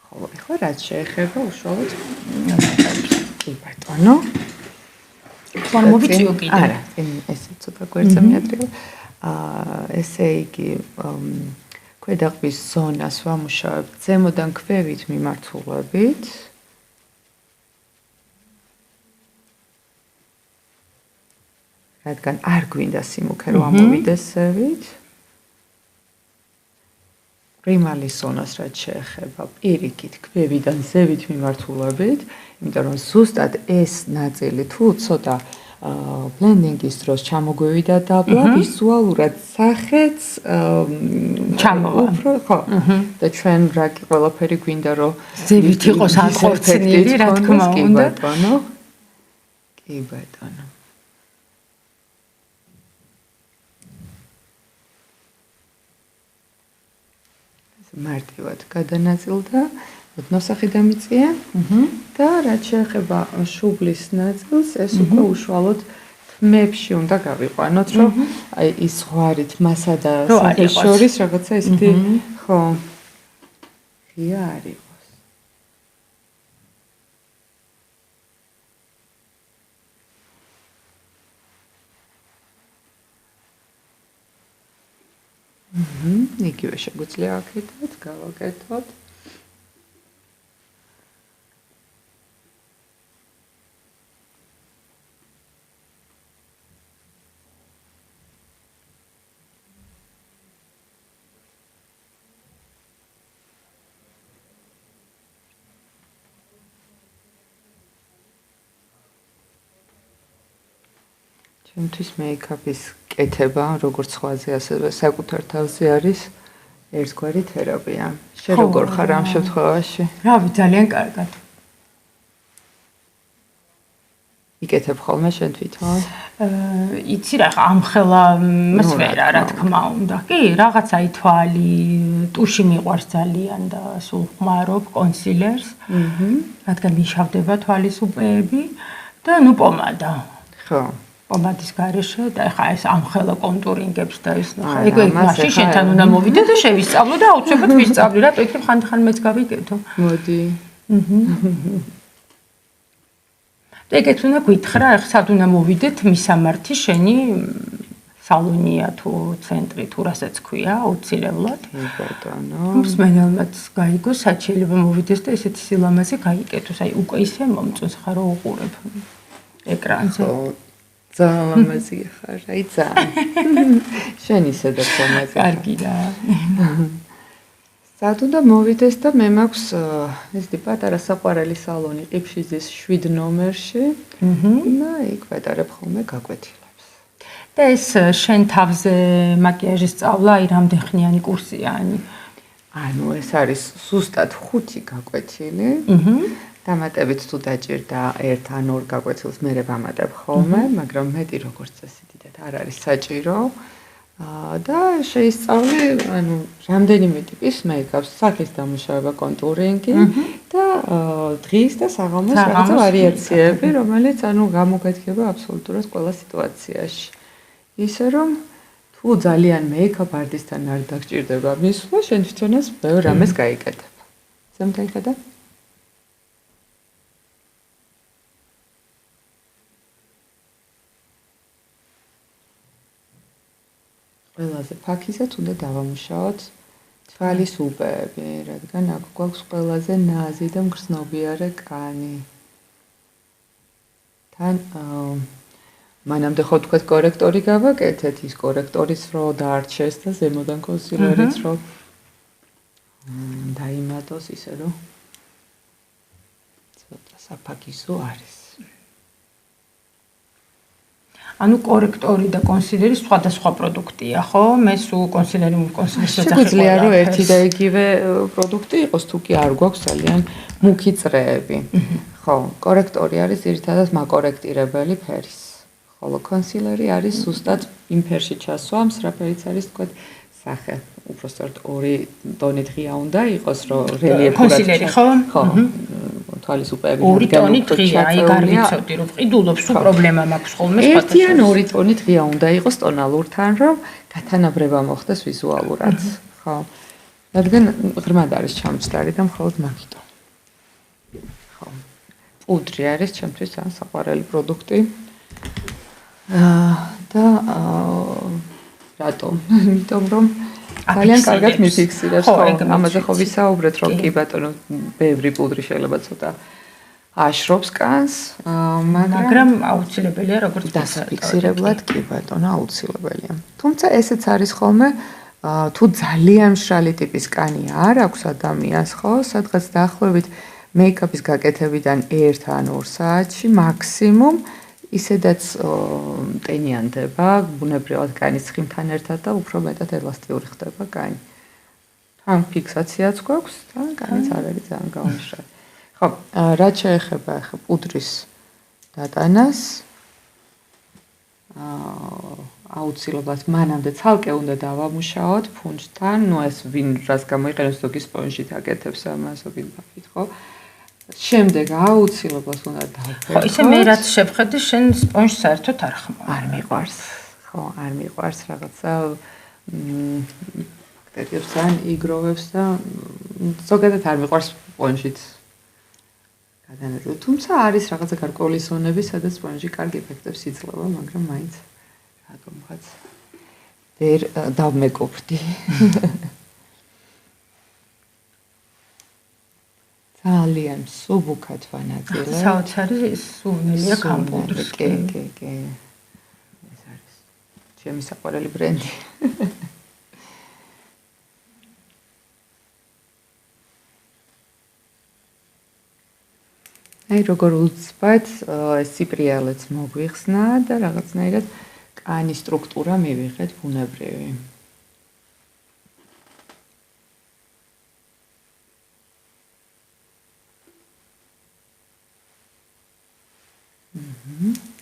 ხო, ახლა რაც შეეხება უშუალოდ კი ბატონო. თვალ მოვიწიო კიდე. არა, ესე ცოტა გვერდზე მიატრიალე. ესე იგი ქვედაყბის ზონას ვამუშავებ ზემოდან ქვევით მიმართულებით. რადგან არ გვინდა სიმუქე რომ ამოვიდეს ზევით. პრიმალის ზონას რაც შეეხება პირიქით ქვევიდან ზევით მიმართულებით, იმიტომ რომ ზუსტად ეს ნაწილი თუ ცოტა ბლენდინგის დროს ჩამოგვევიდა დაბლა, ვიზუალურად სახეც ჩამოვა. უფრო ხო. და ჩვენ რა კი ყველაფერი გვინდა რომ ზევით იყოს აკორცნილი, რა თქმა უნდა. კი ბატონო. კი ბატონო. მარტივად გადანაწილდა, ნოსახი დამიწია და რაც შეეხება შუბლის ნაწილს, ეს უკვე უშუალოდ თმებში უნდა გავიყვანოთ, რომ აი ის ზღვარით მასა და სახეს შორის რაღაცა ისეთი ხო ღია არ იყოს. იგივე შეგვიძლია აქეთოთ, გავაკეთოთ. ჩემთვის მეიქაპის კეთება, როგორც სხვაზე, ასევე საკუთარ თავზე არის ერთგვარი თერაპია. შენ როგორ ხარ ამ შემთხვევაში? რავი, ძალიან კარგად. იკეთებ ხოლმე შენ თვითონ? იცი რა, ამხელა მსვერა, რა თქმა უნდა. კი, რაღაცა ითვალი, ტუში მიყვარს ძალიან და სულ ხმარობ კონსილერს. რადგან მიშავდება თვალის უპეები და ნუ პომადა. ხო. პომადის გარეშე და ეხა ეს ამხელა კონტურინგებს და ეს ნახა. ეგ მაშინ შენთან უნდა მოვიდე და შევისწავლო და აუცილებლად ვისწავლი, რატო იქნებ ხანდახან მეც გავიკეთო. მოდი. ეგეც უნდა გითხრა, ეხლა სად უნდა მოვიდეთ მისამართი შენი სალონია თუ ცენტრი თუ რასაც ქვია, აუცილებლად. ბატონო. მსმენელმაც გაიგოს, სად შეიძლება მოვიდეს და ესეთი სილამაზე გაიკეთოს. აი უკვე ისე მომწონს ხარ რო უყურებ ეკრანზე. ძალიან ლამაზია ხარ, აი ძალიან. შენ ისედაც ლამაზია. კარგი რა. სად უნდა მოვიდეს და მე მაქვს ესეთი პატარა საყვარელი სალონი ყიფშიძის 7 ნომერში. და იქ ვეტარებ ხოლმე გაკვეთილებს. და ეს შენ თავზე მაკიაჟის სწავლა აი რამდენხნიანი კურსია ani? ანუ ეს არის ზუსტად 5 გაკვეთილი. დამატებით თუ დაჭირდა 1 ან 2 გაკვეთილს მე ვამატებ ხოლმე, მაგრამ მეტი როგორც წესი დიდად არ არის საჭირო. და შეისწავლე, ანუ რამდენიმე ტიპის მეიქაპს, სახის დამუშავება, კონტურინგი და დღის და საღამოს რაღაცა ვარიაციები, რომელიც ანუ გამოგედგება აბსოლუტურად ყველა სიტუაციაში. ისე რომ თუ ძალიან მეიქაპ არტისტთან არ დაგჭირდება მისვლა, შენ თვითონაც ბევრ რამეს გაიკეთებ. ზემდაიხედა? ყველაზე ფაქიზად უნდა დავამუშაოთ თვალის უბეები, რადგან აქ გვაქვს ყველაზე ნაზი და მგრძნობიარე კანი. თან მანამდე ხო თქვა კორექტორი გავაკეთეთ, ის კორექტორის რო დაარჩეს და ზემოდან კონსილერიც რო დაიმატოს ისე რომ ცოტა საფაქიზო არის. ანუ კორექტორი და კონსილერი სხვადასხვა პროდუქტია, ხო? მე სულ კონსილერი კონსილერის ოთახი შეგვიძლია რომ ერთი და იგივე პროდუქტი იყოს, თუ კი არ გვაქვს ძალიან მუქი წრეები. ხო, კორექტორი არის ძირითადად მაკორექტირებელი ფერის. ხოლო კონსილერი არის ზუსტად იმ ფერში ჩასვა, მსრაფერიც არის თქვა სახე. უბრალოდ ორი ტონი ღია უნდა იყოს, რომ რელიეფურად კონსილერი, ხო? ხო. თვალის უპეები ორი ტონი ღია, აი არ ვიცოდი რომ ყიდულობს თუ პრობლემა მაქვს ხოლმე სხვათა. ერთი ან ორი ტონი ღია უნდა იყოს ტონალურთან, რომ გათანაბრება მოხდეს ვიზუალურად. ხო. რადგან ღრმად არის ჩამჯდარი და მხოლოდ მაგიტომ. ხო. პუდრი არის ჩემთვის ძალიან საყვარელი პროდუქტი. და რატომ? იმიტომ რომ ძალიან კარგად მიფიქსირებს, ხო, ამაზე ხო ვისაუბრეთ, რომ კი ბატონო, ბევრი პუდრი შეიძლება ცოტა აშრობს კანს, მაგრამ აუცილებელია როგორც დასაფიქსირებლად კი ბატონო, აუცილებელია. თუმცა ესეც არის ხოლმე თუ ძალიან მშრალი ტიპის კანი არ აქვს ადამიანს, ხო, სადღაც დაახლოებით მეიქაპის გაკეთებიდან 1 ან 2 საათში მაქსიმუმ ისედაც ტენიანდება ბუნებრივად კანის ცხიმთან ერთად და უფრო მეტად ელასტიური ხდება კანი. თან ფიქსაციაც გვაქვს და კანიც არ არის ძალიან გამომშრალი. ხო, რაც შეეხება ახლა პუდრის დატანას, აუცილებლად მანამდე ცალკე უნდა დავამუშაოთ ფუნჯთან, ნუ ეს ვინ რას გამოიყენებს, ზოგი სპონჟით აკეთებს ამას, ზოგი ბაფით, ხო? შემდეგ აუცილებლად უნდა დავფერხო. ხო, ისე მე რაც შევხედე, შენ სპონჟს საერთოდ არ ხმარ. არ მიყვარს. ხო, არ მიყვარს რაღაცა ბაქტერიებს ან იგროვებს და ზოგადად არ მიყვარს სპონჟით გადანაწილება. თუმცა არის რაღაცა გარკვეული ზონები, სადაც სპონჟი კარგი ეფექტებს იძლევა, მაგრამ მაინც რატომღაც ვერ დავმეკობდი. ძალიან სუბუქად ვანაწილე. საოცარი სუნელია კამპუდრი. კი. ეს არის ჩემი საყვარელი ბრენდი. აი როგორ უცბად ეს ციპრიალეც მოგვიხსნა და რაღაცნაირად კანის სტრუქტურა მივიღეთ ბუნებრივი.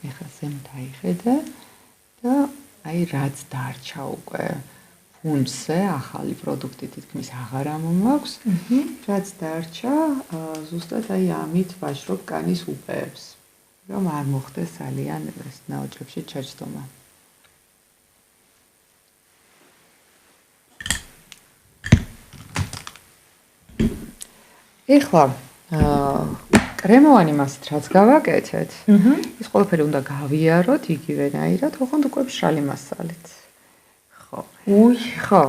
ეხლა ზემოთ აიხედე და აი რაც დარჩა უკვე ფუნზე ახალი პროდუქტი თითქმის აღარ ამომაქვს. რაც დარჩა ზუსტად აი ამით ვაშრობ კანის უბეებს, რომ არ მოხდეს ძალიან ეს ნაოჭებში ჩაჯდომა. ეხლა კრემოვანი მასით რაც გავაკეთეთ, ის ყველაფერი უნდა გავიაროთ იგივენაირად, ოღონდ უკვე მშრალი მასალით. ხო. ხო.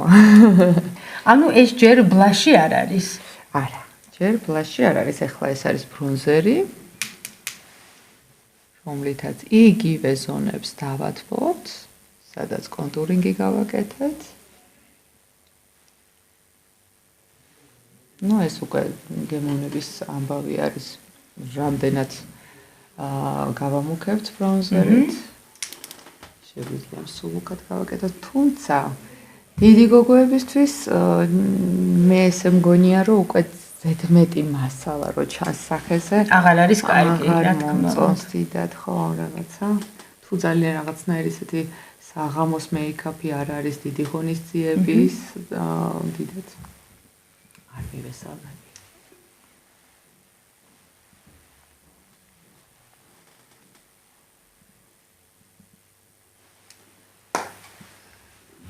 ანუ ეს ჯერ ბლაში არ არის? არა, ჯერ ბლაში არ არის, ეხლა ეს არის ბრონზერი, რომლითაც იგივე ზონებს დავათბობთ, სადაც კონტურინგი გავაკეთეთ. ეს უკვე გემოვნების ამბავი არის, რამდენად გავამუქებთ ბრონზერით. შეგვიძლია სულ უკეთ გავაკეთოთ, თუმცა დიდი გოგოებისთვის მე ესე მგონია, რომ უკვე ზედმეტი მასალა რო ჩანს სახეზე, აღარ არის კარგი, რა თქმა უნდა. მოწონს დიდად, ხო, რაღაცა. თუ ძალიან რაღაცნაირი ესეთი საღამოს მეიქაპი არ არის დიდი ღონისძიების, დიდად არ მივესალმები.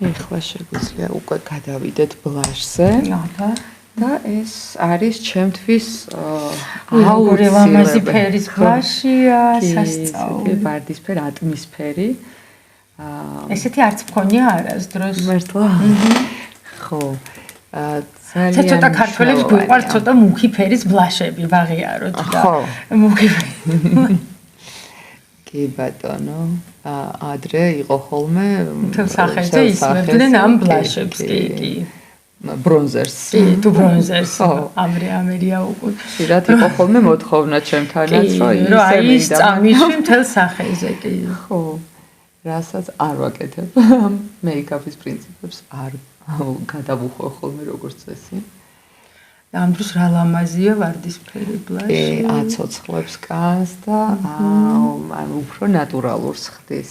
ეხლა შეგვიძლია უკვე გადავიდეთ ბლაშზე. და ეს არის ჩემთვის აუცილებელი ფერის ბლაშია, სასწაული. ვარდისფერ ატმისფერი. ესეთი არც მქონია არასდროს. მართლა? ხო. ძალიან ცოტა ქართველებს გვიყვარს ცოტა მუქი ფერის ბლაშები ვაღიაროთ და მუქი კი ბატონო, ადრე იყო ხოლმე მთელ სახეზე ისმევდნენ ამ ბლაშებს, კი. ბრონზერს. კი, თუ ბრონზერს. ამერია უკვე. ხშირად იყო ხოლმე მოთხოვნა ჩემთანაც, რომ ის წამიში მთელ სახეზე, კი. ხო. რასაც არ ვაკეთებ. მეიქაპის პრინციპებს არ გადავუხო ხოლმე როგორც წესი. ამ დროს რა ლამაზია ვარდისფერი ბლაში. აცოცხლებს კანს და უფრო ნატურალურს ხდის.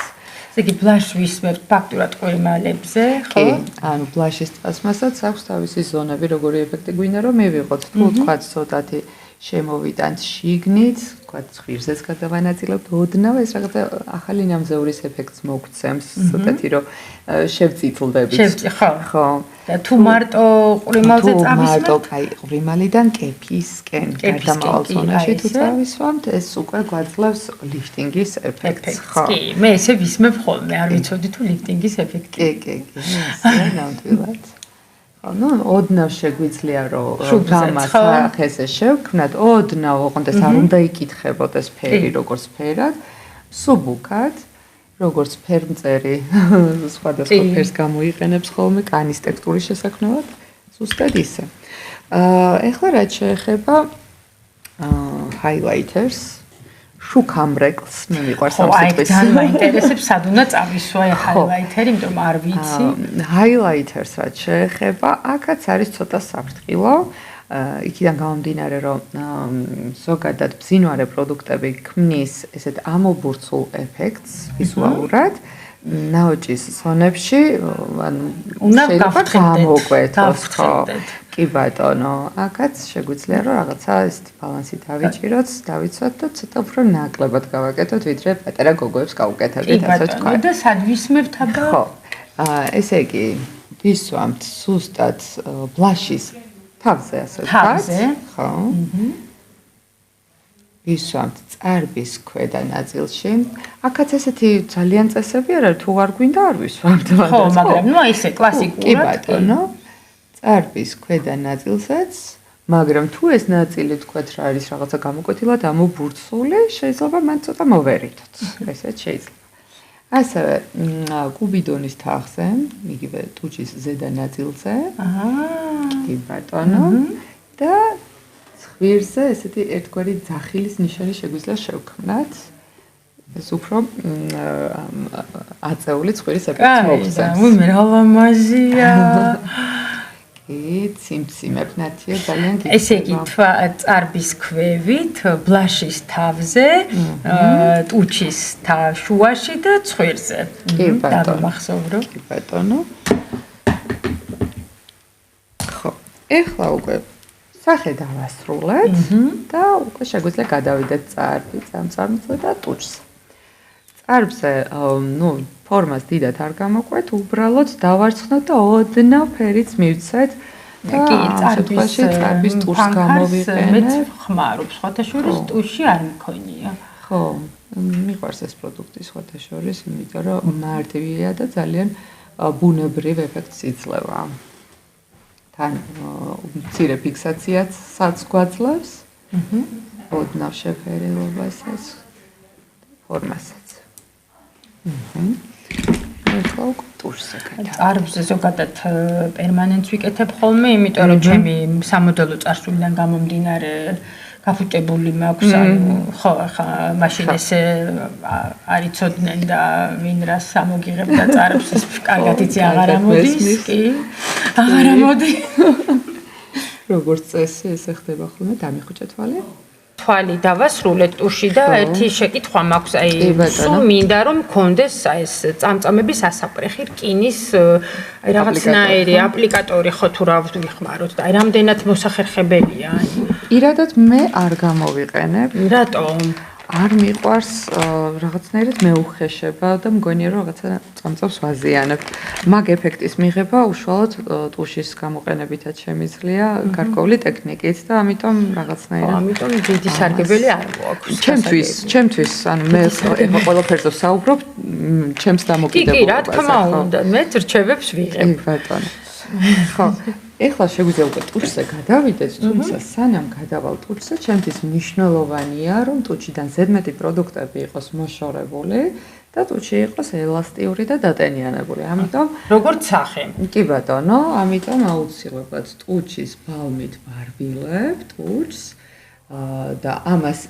ესე იგი ბლაშს ვისმევთ ფაქტურად ყურიმალებზე, ხო? კი, ანუ ბლაშის წასმასაც აქვს თავისი ზონები, როგორი ეფექტი გვინდა რომ მივიღოთ. თუ თქვათ ცოტათი შემოვიტანთ შიგნით, თქვათ ხვირზეც გადავანაწილებთ ოდნავ, ეს რაღაცა ახალი ნამზევრის ეფექტს მოგცემს, ცოტათი რომ შევწითლდებით. ხო. და თუ მარტო ყურიმალზე წავისვამთ, მარტო კაი ყურიმალიდან კეფისკენ გადამავალ ზონაში თუ წავისვამთ, ეს უკვე გვაძლევს ლიფტინგის ეფექტს, ხო? კი, მე ესე ვისმევ ხოლმე, არ ვიცოდი თუ ლიფტინგის ეფექტი. კი, ესე ნამდვილად. ოდნავ შეგვიძლია რომ გამას ახეზე შევქმნათ, ოდნავ ოღონდ ეს არ უნდა იკითხებოდეს ფერი როგორც ფერად, სუბუქად, როგორც ფერმწერი სხვადასხვა ფერს გამოიყენებს ხოლმე კანის ტექსტურის შესაქმნელად, ზუსტად ისე. ეხლა რაც შეეხება highlighters, შუქამრეკლს მე მიყვარს ამ სიტყვის. ძალიან მაინტერესებს სად უნდა წავისვა highlighter, იმიტომ არ ვიცი. highlighters რაც შეეხება, აქაც არის ცოტა საფრთხილო. იქიდან გამომდინარე, რომ ზოგადად ბზინვარე პროდუქტები ქმნის ესეთ ამობურცულ ეფექტს ვიზუალურად, ნაოჭის ზონებში, უნდა გავხდეთ. კი ბატონო, აქაც შეგვიძლია რომ რაღაცა ესეთი ბალანსი დავიჭიროთ, დავიცვათ და ცოტა უფრო ნაკლებად გავაკეთოთ, ვიდრე პატარა გოგოებს გავუკეთებდით, ასე ვთქვა. და სად ვისმევთ აბა? ხო. ესე იგი, ვისვამთ სუსტად ბლაშის თავზე, ასე ვთქვა. თავზე? ხო. ვისვამთ წარბის ქვედა ნაწილში. აქაც ესეთი ძალიან წესები არ არის, თუ არ გვინდა არ ვისვამთ. ხო, მაგრამ ესე კლასიკურად. კი ბატონო. წარბის ქვედა ნაწილსაც, მაგრამ თუ ეს ნაწილი თქვათ რა არის რაღაცა გამოკვეთილად ამობურცული, შეიძლება მან ცოტა მოვერითოთ. ესეც შეიძლება. ასევე კუბიდონის თაღზე, იგივე ტუჩის ზედა ნაწილზე. კი ბატონო. და გვირზე ესეთი ერთგვარი ძახილის ნიშანი შეგვიძლია შევქმნათ. ეს უფრო აწეული ცხვირის ეფექტს მოგცემს. მე რა ლამაზია. ციმციმებ ნათია ძალიან გიჩვენა. ესე იგი წარბის ქვევით, ბლაშის თავზე, ტუჩის შუაში და ცხვირზე. კი ბატონო. დავიმახსოვრო. კი ბატონო. ხო, ეხლა უკვე სახე დავასრულეთ და უკვე შეგვიძლია გადავიდეთ წარბი, წამწამზე და ტუჩზე. წარბზე, ფორმას დიდად არ გამოყვეთ, უბრალოდ დავარცხნოთ და ოდნავ ფერიც მივცეთ. კი, წარბის ტუშს გამოვიყენებ. მეც ხმარობ, სხვათა შორის ტუში არ მქონია. ხო, მიყვარს ეს პროდუქტი სხვათა შორის, იმიტომ რომ მარტივია და ძალიან ბუნებრივ ეფექტს იძლევა. თან მცირე ფიქსაციაც გვაძლევს. ოდნავ შეფერილობასაც, ფორმასაც. ეხლა უკვე ტურსზე გადავიდეთ. წარბზე ზოგადად პერმანენტს ვიკეთებ ხოლმე, იმიტომ რომ ჩემი სამოდელო წარსულიდან გამომდინარე გაფუჭებული მაქვს, ხო, ახლა მაშინ ესე არ იცოდნენ და ვინ რას ამოგიღებდა წარბს, ეს კარგად იცი აღარ ამოდის, კი. აღარ ამოდი. როგორც წესი ესე ხდება ხოლმე, დამიხუჭე თვალი. თვალი დავასრულეთ ტუში და ერთი შეკითხვა მაქვს, აი სულ მინდა რომ მქონდეს აი ეს წამწამების ასაპრეხი, რკინის აი რაღაცნაირი აპლიკატორი ხო თუ რა ვიხმაროთ და აი რამდენად მოსახერხებელია? პირადად მე არ გამოვიყენებ. რატომ? არ მიყვარს რაღაცნაირად მეუხეშება და მგონია რომ რაღაცა წამწამს ვაზიანებ. მაგ ეფექტის მიღება უშუალოდ ტუშის გამოყენებითაც შემიძლია გარკვეული ტექნიკით და ამიტომ რაღაცნაირად ამიტომ დიდი სარგებელი არ გვაქვს. ჩემთვის, ანუ მე ეხლა ყველაფერზე ვსაუბრობ, ჩემს დამოკიდებულებაზე. კი, რა თქმა უნდა, მე რჩევებს ვიღებ. ბატონო. ხო. ეხლა შეგვიძლია უკვე ტუჩზე გადავიდეთ, თუმცა სანამ გადავალ ტუჩზე, ჩემთვის მნიშვნელოვანია, რომ ტუჩიდან ზედმეტი პროდუქტები იყოს მოშორებული და ტუჩი იყოს ელასტიური და დატენიანებული. ამიტომ როგორც სახე. კი ბატონო, ამიტომ აუცილებლად ტუჩის ბალმით ვარბილებ ტუჩს და ამას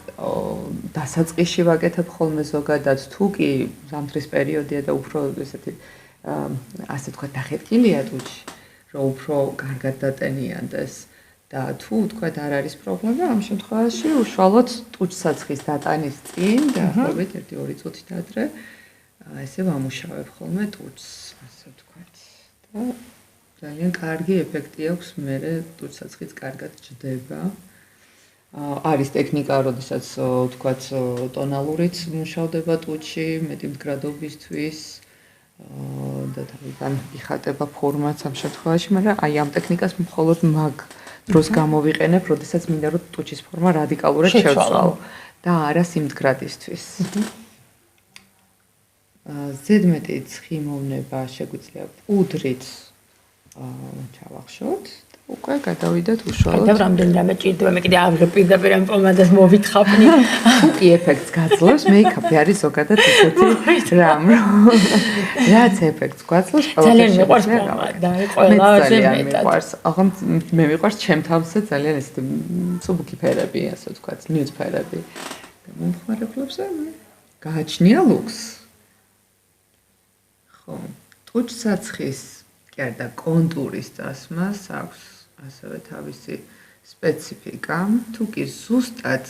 დასაწყისში ვაკეთებ ხოლმე ზოგადად, თუ კი ზამთრის პერიოდია და უფრო ესეთი ასე თქვა დახეთქილია ტუჩი. რომ უფრო კარგად დატენიანდეს და თუ თქვათ არ არის პრობლემა, ამ შემთხვევაში უშუალოდ ტუჩსაცხის დატანის წინ დაახლოებით 1-2 წუთით ადრე ესე ვამუშავებ ხოლმე ტუჩს, ასე ვთქვათ. და ძალიან კარგი ეფექტი აქვს, მერე ტუჩსაცხიც კარგად ჯდება. არის ტექნიკა, როდესაც ვთქვათ ტონალურით მუშავდება ტუჩი მეტი მდგრადობისთვის. და თავიდან იხატება ფორმაც ამ შემთხვევაში, მაგრამ აი ამ ტექნიკას მხოლოდ მაგ დროს გამოვიყენებ, როდესაც მინდა რომ ტუჩის ფორმა რადიკალურად შევცვალო და არა სიმდგრადისთვის. ზედმეტი ცხიმოვნება შეგვიძლია პუდრით ჩავახშოთ და უკვე გადავიდეთ უშუალოდ. და რამდენიმე ჭირდება, მე კიდე აღარ პირდაპირ ამ პომადას მოვითხრაპნი. თუკი ეფექტს გაძლევს, მეიქაპი არის ზოგადად ისეთი რამ, რაც ეფექტს გაძლევს, ძალიან მიყვარს პომადა, ყველაზე მეტად. აღარ მე მიყვარს ჩემ თავზე ძალიან ესეთი ცუბუქი ფერები, ასე ვთქვათ, ნიუდ ფერები. მომხმარებლებზე გააჩნია ლუქს. ხო, ტუჩსაცხის კი არა და კონტურის წასმას აქვს ასევე თავისი სპეციფიკა. თუ კი ზუსტად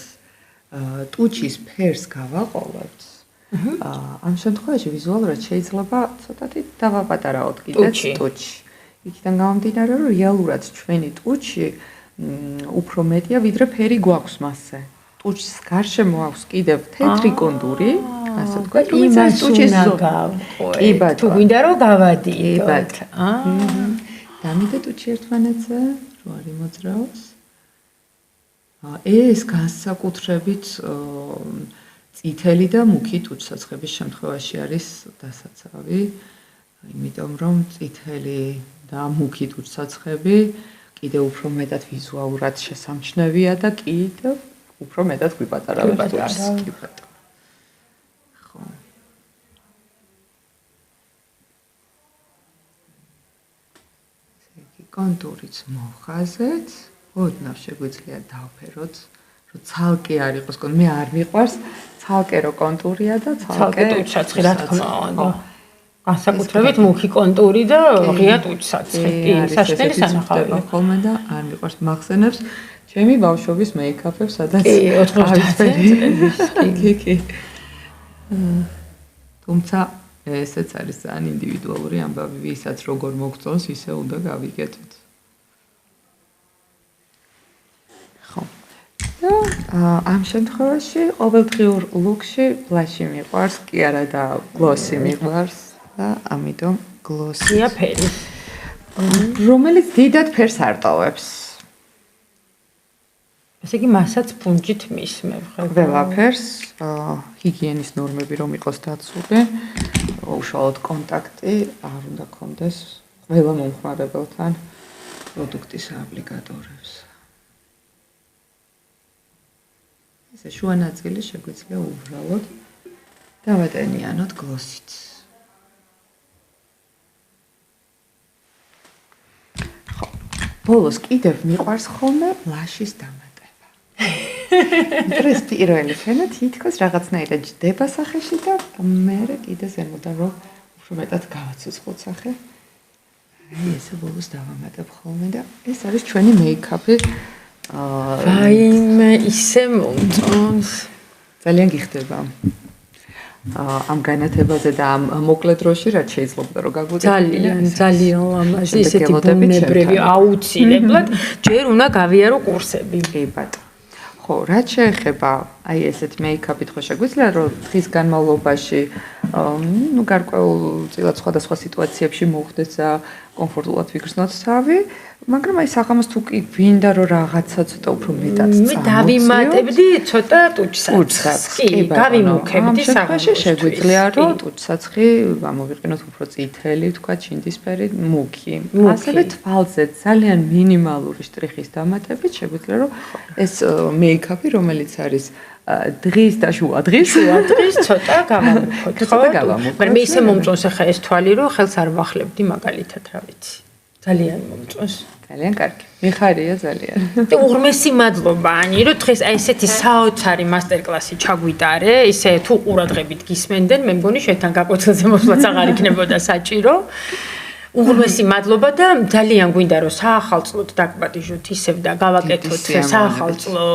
ტუჩის ფერს გავაყოლებთ, ამ შემთხვევაში ვიზუალურად შეიძლება ცოტათი დავაპატარავოთ კიდეც ტუჩი. იქიდან გამომდინარე, რომ რეალურად ჩვენი ტუჩი უფრო მეტია, ვიდრე ფერი გვაქვს მასზე. ტუჩის გარშემო აქვს კიდევ თეთრი კონტური, ასე ვთქვათ, რომელიც ტუჩის კი ბატონო. თუ გვინდა რომ გავადიოთ. დამიდე ტუჩი ერთმანეთზე, რო არ იმოძრაოს. ეს განსაკუთრებით წითელი და მუქი ტუჩსაცხების შემთხვევაში არის დასაცავი, იმიტომ რომ წითელი და მუქი ტუჩსაცხები კიდევ უფრო მეტად ვიზუალურად შესამჩნევია და კიდევ უფრო მეტად გვიპატარავებს ტუჩს. კი ბატონო. ხო. კონტურიც მოხაზეთ ოდნავ შეგვიძლია დავფეროთ, რომ ცალკე არ იყოს, მე არ მიყვარს ცალკე რო კონტურია და ცალკე ტუჩსაცხი, რა თქმა უნდა. განსაკუთრებით მუქი კონტური და ღია ტუჩსაცხი. კი, საშნელი სანახავია. ხოლმე და არ მიყვარს მახსენებს ჩემი ბავშვობის მეიქაპებს, სადაც 90 წლების. კი. თუმცა ესეც არის ძალიან ინდივიდუალური ამბავი, ვისაც როგორ მოგწონს, ისე უნდა გავიგეთოთ. ხო. და ამ შემთხვევაში ყოველდღიურ ლუკში ბლაში მიყვარს, კი არა და გლოსი მიყვარს და ამიტომ გლოსია ფერი. რომელიც დიდად ფერს არ ტოვებს. ესე იგი მასაც ფუნჯით მისმევ ხელ. ყველაფერს ჰიგიენის ნორმები რომ იყოს დაცული, უშუალოდ კონტაქტი არ უნდა გქონდეს ყველა მომხმარებელთან პროდუქტის აპლიკატორებს. ესე შუა ნაწილი შეგვიძლია უბრალოდ დავატენიანოთ გლოსით. ხო, ბოლოს კიდევ მიყვარს ხოლმე ბლაშის დამატება. დღეს პირველი ფენა თითქოს რაღაცნაირად ჯდება სახეში და მერე კიდე ზემოდან რომ უფრო მეტად გავაცოცხლოთ სახე. აი ესე ბოლოს დავამატებ ხოლმე და ეს არის ჩვენი მეიქაპი. ვაიმე, ისე მომწონს. ძალიან გიხდება. ამ განათებაზე და ამ მოკლე დროში რაც შეიძლება რომ გაგვიწევს. ძალიან ლამაზი, ისეთი ბუნებრივი აუცილებლად ჯერ უნდა გავიარო კურსები. კი ბატონო. ხო, რაც შეეხება აი ესეთ მეიქაპით ხო შეგვიძლია რომ დღის განმავლობაში გარკვეულწილად სხვადასხვა სიტუაციებში მოხდეს და კომფორტულად ვიგრძნოთ თავი, მაგრამ აი საღამოს თუ კი გვინდა რომ რაღაცა ცოტა უფრო მეტად მე დავიმატებდი ცოტა ტუჩსაცხს. კი, გავიმუქებდი საღამოში შეგვიძლია რომ ტუჩსაცხი გამოვიყენოთ უფრო წითელი, თქვა ჩინდისფერი, მუქი. ასევე თვალზე ძალიან მინიმალური შტრიხის დამატებით შეგვიძლია რომ ეს მეიქაპი რომელიც არის დღის და შუა დღის ცოტა გავამუქოთ. მაგრამ მე ისე მომწონს ახლა ეს თვალი რომ ხელს არ ვახლებდი მაგალითად რა ვიცი. ძალიან მომწონს. ძალიან კარგი. მიხარია ძალიან. და უღრმესი მადლობა ანი რომ დღეს აი ესეთი საოცარი მასტერკლასი ჩაგვიტარე. ისე თუ ყურადღებით გისმენდნენ, მე მგონი შეთან გაკვეთილზე მოსვლაც აღარ იქნებოდა საჭირო. უღრმესი მადლობა და ძალიან გვინდა რომ საახალწლოდ დაგპატიჟოთ ისევ და გავაკეთოთ საახალწლო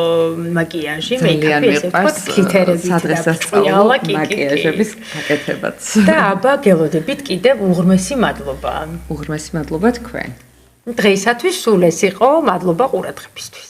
მაკიაჟი, მეიქაპი ესე ვთქვათ, ქითერებით სადღესასწაულო მაკიაჟების გაკეთებაც. და აბა გელოდებით კიდევ უღრმესი მადლობა. უღრმესი მადლობა თქვენ. დღეისათვის სულ ეს იყო, მადლობა ყურადღებისთვის.